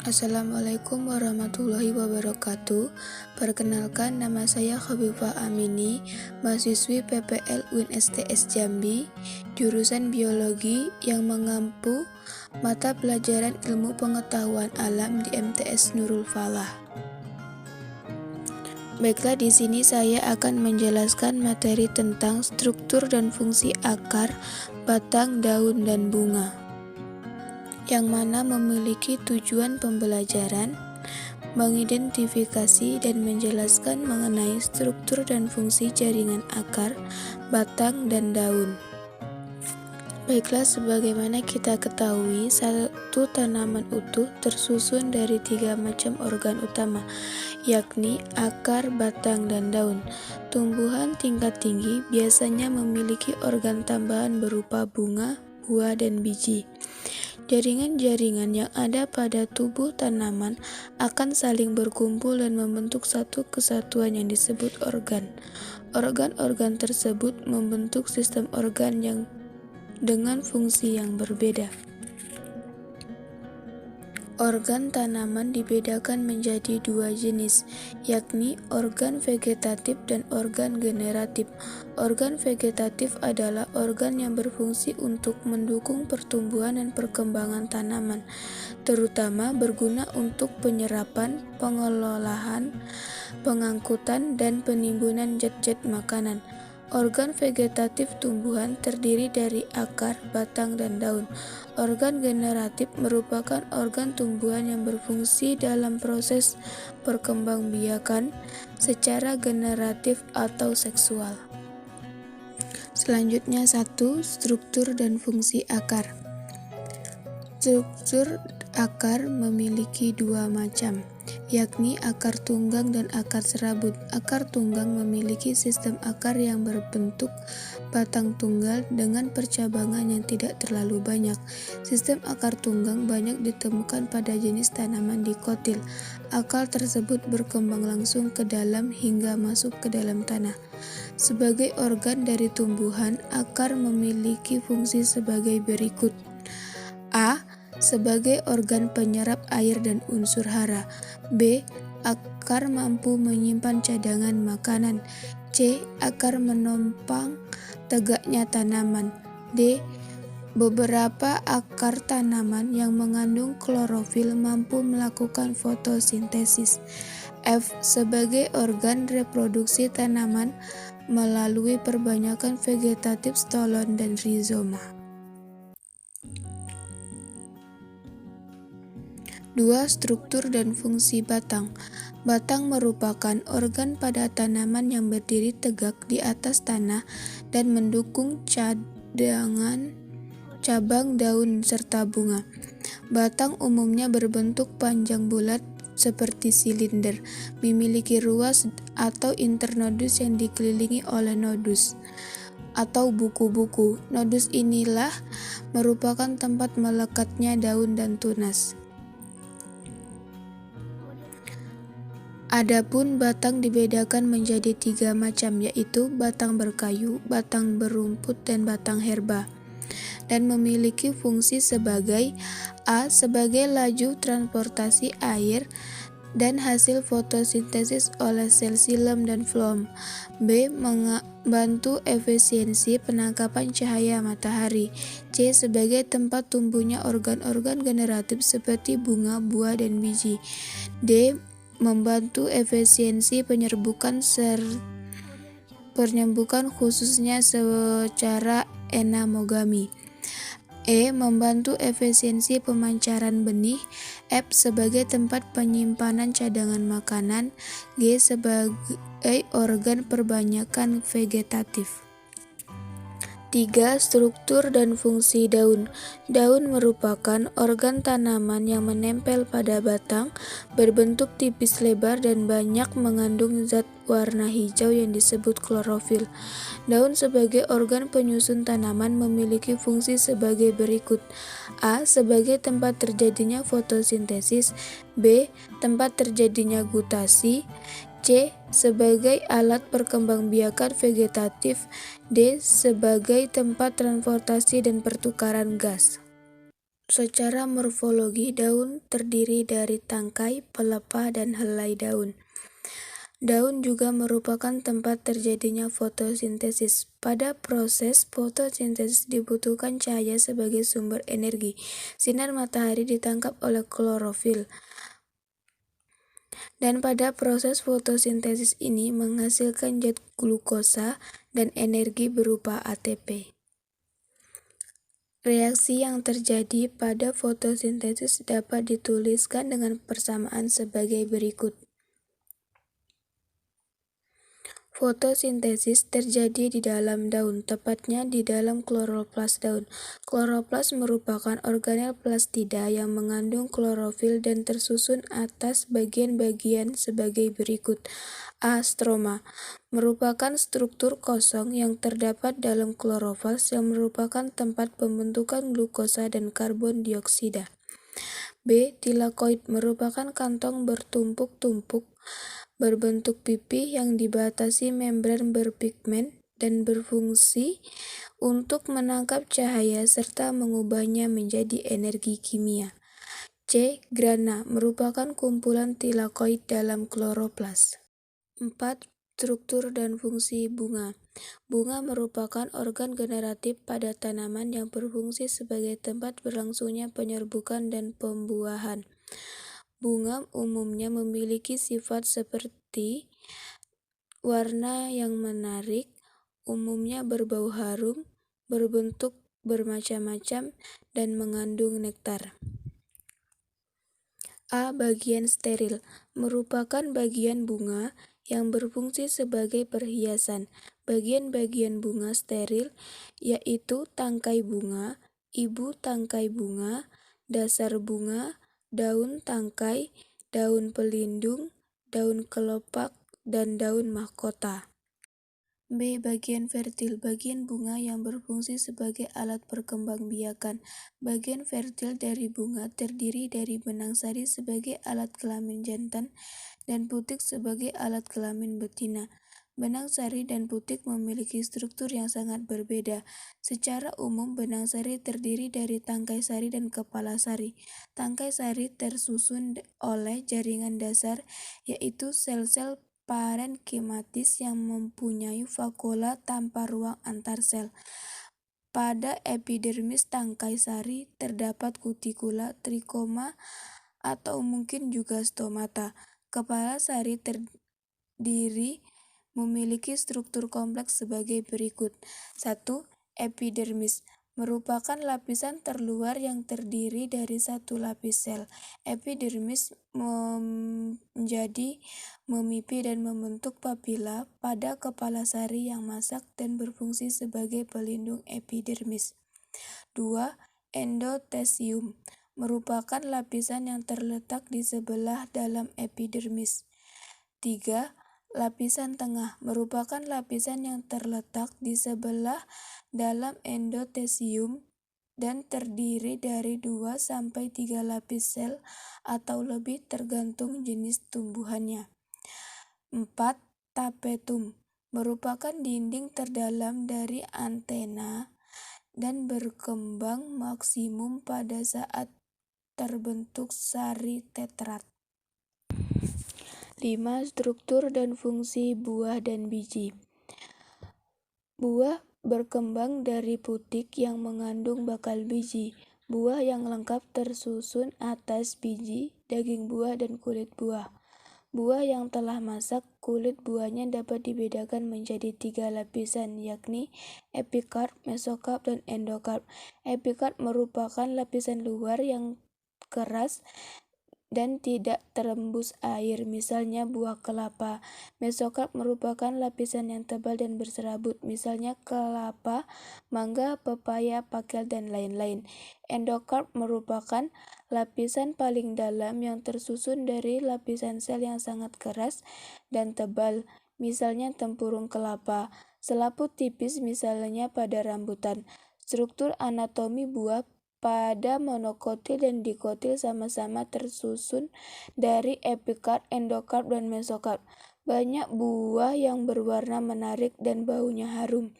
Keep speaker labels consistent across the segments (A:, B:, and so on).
A: Assalamualaikum warahmatullahi wabarakatuh. Perkenalkan, nama saya Khabifah Amini, mahasiswi PPL UIN STS Jambi, jurusan biologi yang mengampu mata pelajaran ilmu pengetahuan alam di MTS Nurul Falah. Baiklah, di sini saya akan menjelaskan materi tentang struktur dan fungsi akar, batang, daun, dan bunga, yang mana memiliki tujuan pembelajaran, mengidentifikasi dan menjelaskan mengenai struktur dan fungsi jaringan akar, batang, dan daun. Baiklah, sebagaimana kita ketahui, satu tanaman utuh tersusun dari 3 macam organ utama, yakni akar, batang, dan daun. Tumbuhan tingkat tinggi biasanya memiliki organ tambahan berupa bunga, buah, dan biji. Jaringan-jaringan yang ada pada tubuh tanaman akan saling berkumpul dan membentuk satu kesatuan yang disebut organ. Organ-organ tersebut membentuk sistem organ yang dengan fungsi yang berbeda. Organ tanaman dibedakan menjadi 2 jenis, yakni organ vegetatif dan organ generatif. Organ vegetatif adalah organ yang berfungsi untuk mendukung pertumbuhan dan perkembangan tanaman, terutama berguna untuk penyerapan, pengelolaan, pengangkutan, dan penimbunan zat-zat makanan. Organ vegetatif tumbuhan terdiri dari akar, batang, dan daun. Organ generatif merupakan organ tumbuhan yang berfungsi dalam proses perkembangbiakan secara generatif atau seksual. Selanjutnya, 1. Struktur dan fungsi akar. Struktur akar memiliki 2 macam, yakni akar tunggang dan akar serabut. Akar tunggang memiliki sistem akar yang berbentuk batang tunggal dengan percabangan yang tidak terlalu banyak. Sistem akar tunggang banyak ditemukan pada jenis tanaman dikotil. Akar tersebut berkembang langsung ke dalam hingga masuk ke dalam tanah. Sebagai organ dari tumbuhan, akar memiliki fungsi sebagai berikut. A. Sebagai organ penyerap air dan unsur hara. B. Akar mampu menyimpan cadangan makanan. C. Akar menopang tegaknya tanaman. D. Beberapa akar tanaman yang mengandung klorofil mampu melakukan fotosintesis. F. Sebagai organ reproduksi tanaman melalui perbanyakan vegetatif stolon dan rizoma. 2. Struktur dan fungsi batang. Batang merupakan organ pada tanaman yang berdiri tegak di atas tanah dan mendukung cadangan cabang, daun, serta bunga. Batang umumnya berbentuk panjang bulat seperti silinder, memiliki ruas atau internodus yang dikelilingi oleh nodus atau buku-buku. Nodus inilah merupakan tempat melekatnya daun dan tunas. Adapun batang dibedakan menjadi 3 macam, yaitu batang berkayu, batang berumput, dan batang herba, dan memiliki fungsi sebagai A. Sebagai laju transportasi air dan hasil fotosintesis oleh sel xilem dan floem. B. Membantu efisiensi penangkapan cahaya matahari. C. Sebagai tempat tumbuhnya organ-organ generatif seperti bunga, buah, dan biji. D. Membantu efisiensi penyerbukan khususnya secara enamogami. E. Membantu efisiensi pemancaran benih. F. Sebagai tempat penyimpanan cadangan makanan. G. Sebagai organ perbanyakan vegetatif. 3. Struktur dan fungsi daun. Daun merupakan organ tanaman yang menempel pada batang, berbentuk tipis lebar dan banyak mengandung zat warna hijau yang disebut klorofil. Daun sebagai organ penyusun tanaman memiliki fungsi sebagai berikut. A. Sebagai tempat terjadinya fotosintesis. B. Tempat terjadinya gutasi. C. Sebagai alat perkembangbiakan vegetatif. D. Sebagai tempat transportasi dan pertukaran gas. Secara morfologi, daun terdiri dari tangkai, pelepah, dan helai daun. Daun juga merupakan tempat terjadinya fotosintesis. Pada proses fotosintesis dibutuhkan cahaya sebagai sumber energi. Sinar matahari ditangkap oleh klorofil. Dan pada proses fotosintesis ini menghasilkan zat glukosa dan energi berupa ATP. Reaksi yang terjadi pada fotosintesis dapat dituliskan dengan persamaan sebagai berikut. Fotosintesis terjadi di dalam daun, tepatnya di dalam kloroplas daun. Kloroplas merupakan organel plastida yang mengandung klorofil dan tersusun atas bagian-bagian sebagai berikut. A. Stroma merupakan struktur kosong yang terdapat dalam klorofil yang merupakan tempat pembentukan glukosa dan karbon dioksida. B. Tilakoid merupakan kantong bertumpuk-tumpuk berbentuk pipi yang dibatasi membran berpigmen dan berfungsi untuk menangkap cahaya serta mengubahnya menjadi energi kimia. C. Grana merupakan kumpulan tilakoid dalam kloroplas. 4. Struktur dan fungsi bunga. Bunga merupakan organ generatif pada tanaman yang berfungsi sebagai tempat berlangsungnya penyerbukan dan pembuahan. Bunga umumnya memiliki sifat seperti warna yang menarik, umumnya berbau harum, berbentuk bermacam-macam, dan mengandung nektar. A. Bagian steril merupakan bagian bunga yang berfungsi sebagai perhiasan. Bagian-bagian bunga steril yaitu tangkai bunga, ibu tangkai bunga, dasar bunga, daun tangkai, daun pelindung, daun kelopak, dan daun mahkota. B. Bagian fertil, bagian bunga yang berfungsi sebagai alat perkembangbiakan. Bagian fertil dari bunga terdiri dari benang sari sebagai alat kelamin jantan dan putik sebagai alat kelamin betina. Benang sari dan putik memiliki struktur yang sangat berbeda. Secara umum, benang sari terdiri dari tangkai sari dan kepala sari. Tangkai sari tersusun oleh jaringan dasar, yaitu sel-sel parenkimatis yang mempunyai vakuola tanpa ruang antar sel. Pada epidermis tangkai sari terdapat kutikula, trikoma, atau mungkin juga stomata. Kepala sari terdiri memiliki struktur kompleks sebagai berikut. 1. Epidermis merupakan lapisan terluar yang terdiri dari satu lapis sel. Epidermis menjadi memipi dan membentuk papila pada kepala sari yang masak dan berfungsi sebagai pelindung epidermis. 2. Endotesium merupakan lapisan yang terletak di sebelah dalam epidermis. 3. Lapisan tengah merupakan lapisan yang terletak di sebelah dalam endotesium dan terdiri dari 2-3 lapis sel atau lebih tergantung jenis tumbuhannya. 4. Tapetum merupakan dinding terdalam dari antena dan berkembang maksimum pada saat terbentuk sari tetrat. 5. Struktur dan fungsi buah dan biji. Buah berkembang dari putik yang mengandung bakal biji. Buah yang lengkap tersusun atas biji, daging buah, dan kulit buah. Buah yang telah masak, kulit buahnya dapat dibedakan menjadi 3 lapisan, yakni epikarp, mesokarp, dan endokarp. Epikarp merupakan lapisan luar yang keras dan tidak terembus air, misalnya buah kelapa. Mesokarp merupakan lapisan yang tebal dan berserabut, misalnya kelapa, mangga, pepaya, pakel, dan lain-lain. Endokarp merupakan lapisan paling dalam yang tersusun dari lapisan sel yang sangat keras dan tebal, misalnya tempurung kelapa. Selaput tipis misalnya pada rambutan. Struktur anatomi buah pada monokotil dan dikotil sama-sama tersusun dari epikarp, endokarp, dan mesokarp. Banyak buah yang berwarna menarik dan baunya harum.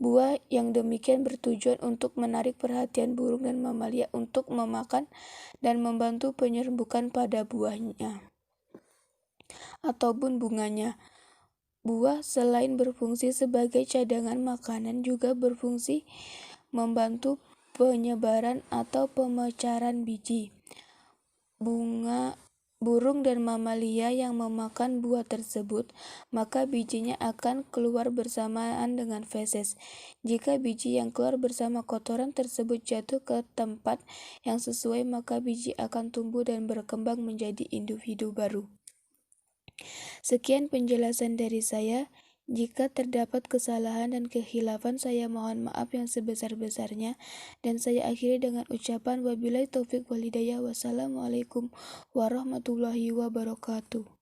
A: Buah yang demikian bertujuan untuk menarik perhatian burung dan mamalia untuk memakan dan membantu penyerbukan pada buahnya ataupun bunganya. Buah selain berfungsi sebagai cadangan makanan juga berfungsi membantu penyebaran atau pemecaran biji. Burung dan mamalia yang memakan buah tersebut, maka bijinya akan keluar bersamaan dengan feses. Jika biji yang keluar bersama kotoran tersebut jatuh ke tempat yang sesuai, maka biji akan tumbuh dan berkembang menjadi individu baru. Sekian penjelasan dari saya. Jika terdapat kesalahan dan kehilafan, saya mohon maaf yang sebesar-besarnya, dan saya akhiri dengan ucapan wabillahi taufik wal hidayah. Wassalamualaikum warahmatullahi wabarakatuh.